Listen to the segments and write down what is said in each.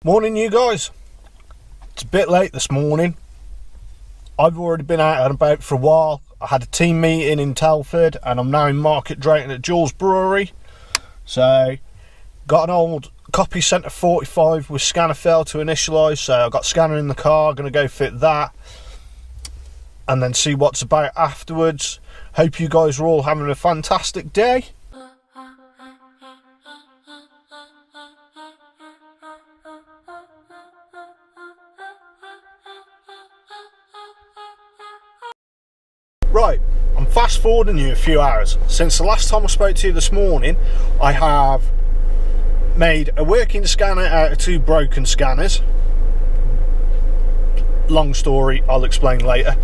Morning, you guys. It's a bit late this morning. I've already been out and about for a while. I had a team meeting in Telford and I'm now in Market Drayton at Jules Brewery. So, got an old copy Centre 45 with scanner failed to initialise, so I've got scanner in the car, going to go fit that and then see what's about afterwards. Hope you guys are all having a fantastic day. Right, I'm fast forwarding you a few hours. Since the last time I spoke to you this morning, I have made a working scanner out of two broken scanners. Long story, I'll explain later.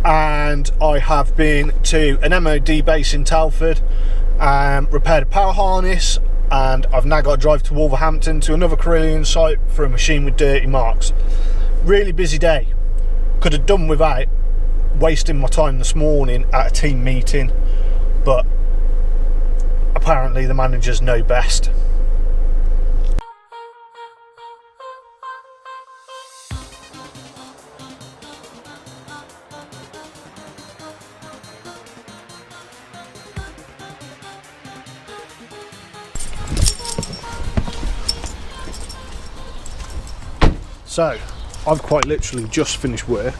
And I have been to an MOD base in Telford and repaired a power harness, and I've now got to drive to Wolverhampton to another Carillion site for a machine with dirty marks. Really busy day. Could have done without wasting my time this morning at a team meeting, but apparently the managers know best. So, I've quite literally just finished work.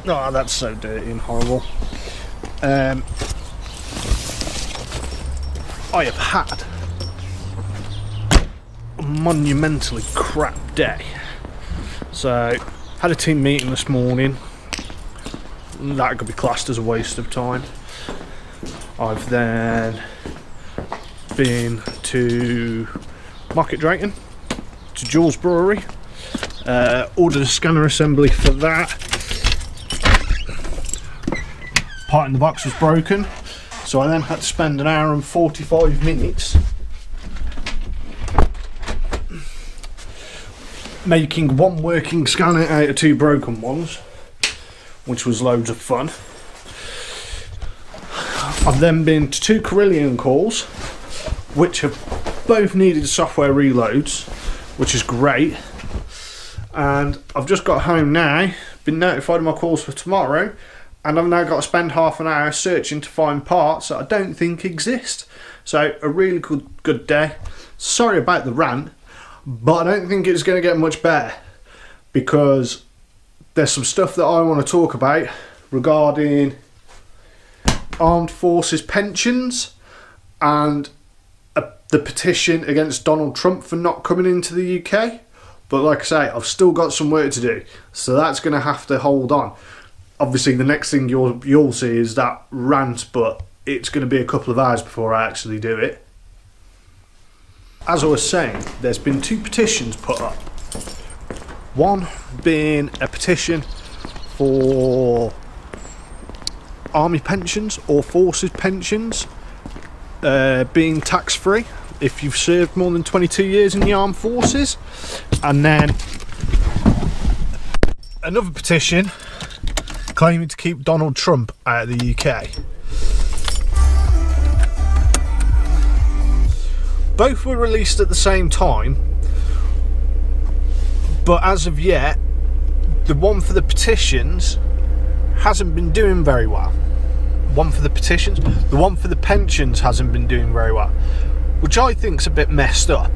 Oh, that's so dirty and horrible. I have had a monumentally crap day. So, had a team meeting this morning. That could be classed as a waste of time. I've then been to Market Drayton, to Jules Brewery. Ordered a scanner assembly for that. Part in the box was broken, so I then had to spend an hour and 45 minutes making one working scanner out of two broken ones, which was loads of fun. I've then been to two Carillion calls, which have both needed software reloads, which is great. And I've just got home now, been notified of my calls for tomorrow, and I've now got to spend half an hour searching to find parts that I don't think exist. So a really good day. Sorry about the rant, but I don't think it's going to get much better, because there's some stuff that I want to talk about regarding armed forces pensions and the petition against Donald Trump for not coming into the UK. But like I say, I've still got some work to do, so that's going to have to hold on. Obviously, the next thing you'll see is that rant, but it's going to be a couple of hours before I actually do it. As I was saying, there's been two petitions put up. One being a petition for army pensions or forces pensions being tax-free if you've served more than 22 years in the armed forces. And then another petition claiming to keep Donald Trump out of the UK. Both were released at the same time, but as of yet, the one for the petitions hasn't been doing very well. The one for the pensions hasn't been doing very well, which I think's a bit messed up.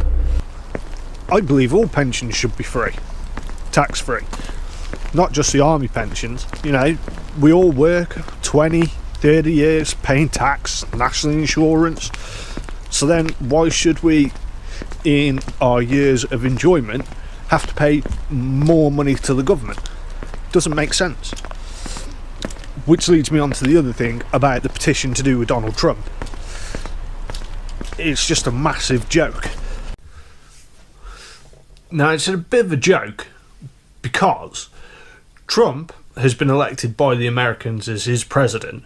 I believe all pensions should be free, tax-free. Not just the army pensions. You know, we all work 20, 30 years paying tax, national insurance. So then why should we, in our years of enjoyment, have to pay more money to the government? Doesn't make sense. Which leads me on to the other thing about the petition to do with Donald Trump. It's just a massive joke. Now, it's a bit of a joke because Trump has been elected by the Americans as his president.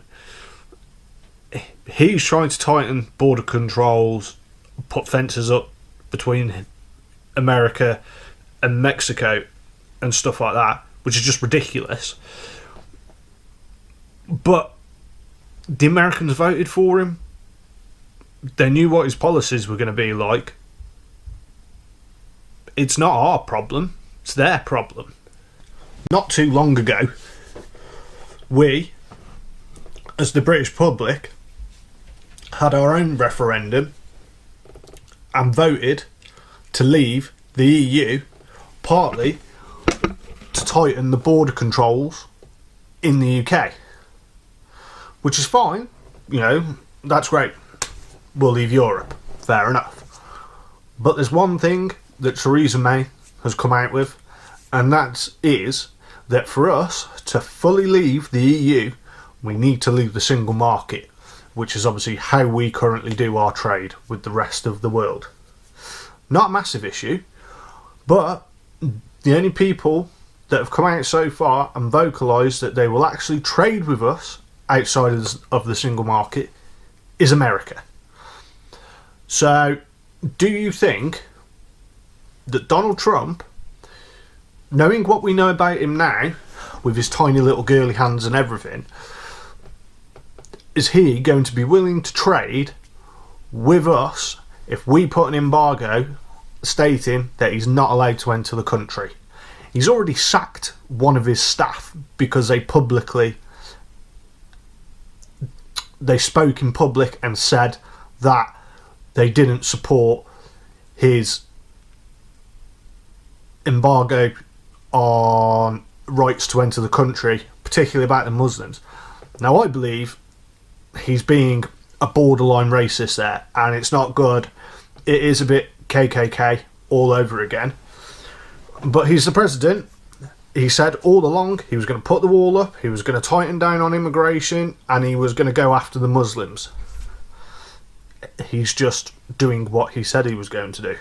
He's trying to tighten border controls, put fences up between America and Mexico and stuff like that, which is just ridiculous. But the Americans voted for him. They knew what his policies were going to be like. It's not our problem, it's their problem. Not too long ago, we, as the British public, had our own referendum and voted to leave the EU, partly to tighten the border controls in the UK. Which is fine, that's great. We'll leave Europe, fair enough. But there's one thing that Theresa May has come out with, and that is that for us to fully leave the EU, we need to leave the single market, which is obviously how we currently do our trade with the rest of the world. Not a massive issue, but the only people that have come out so far and vocalised that they will actually trade with us outside of the single market is America. So, do you think that Donald Trump, knowing what we know about him now, with his tiny little girly hands and everything, is he going to be willing to trade with us if we put an embargo stating that he's not allowed to enter the country? He's already sacked one of his staff because they spoke in public and said that they didn't support his embargo on rights to enter the country, particularly about the Muslims. Now, I believe he's being a borderline racist there, and it's not good. It is a bit KKK all over again. But he's the president. He said all along he was going to put the wall up, he was going to tighten down on immigration, and he was going to go after the Muslims. He's just doing what he said he was going to do.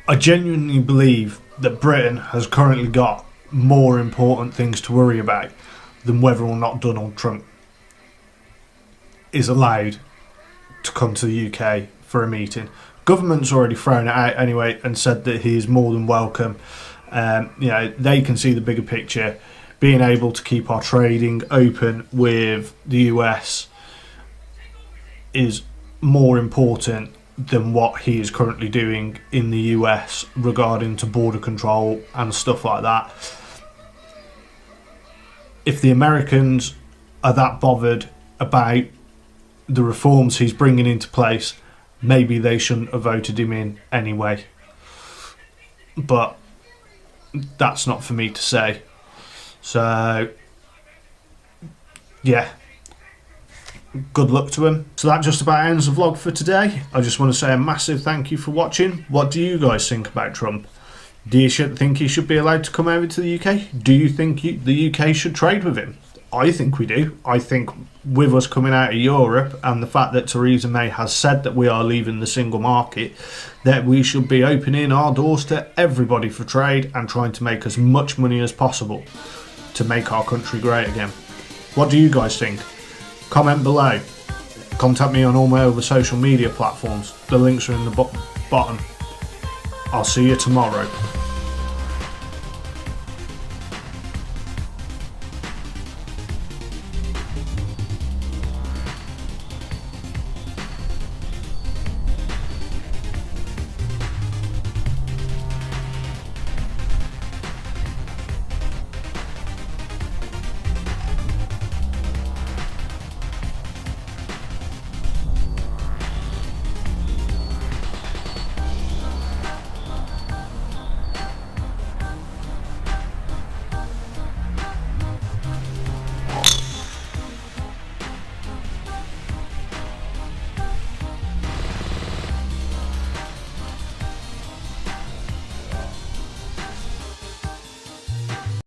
I genuinely believe that Britain has currently got more important things to worry about than whether or not Donald Trump is allowed to come to the UK for a meeting. Government's already thrown it out anyway and said that he is more than welcome. They can see the bigger picture. Being able to keep our trading open with the US is more important than what he is currently doing in the US regarding to border control and stuff like that. If the Americans are that bothered about the reforms he's bringing into place, maybe they shouldn't have voted him in anyway. But that's not for me to say. So, yeah. Good luck to him. So that just about ends the vlog for today. I just want to say a massive thank you for watching. What do you guys think about Trump? Do you think he should be allowed to come over to the UK? Do you think the UK should trade with him? I think we do. I think with us coming out of Europe and the fact that Theresa May has said that we are leaving the single market, that we should be opening our doors to everybody for trade and trying to make as much money as possible to make our country great again. What do you guys think? Comment below. Contact me on all my other social media platforms. The links are in the bottom. I'll see you tomorrow.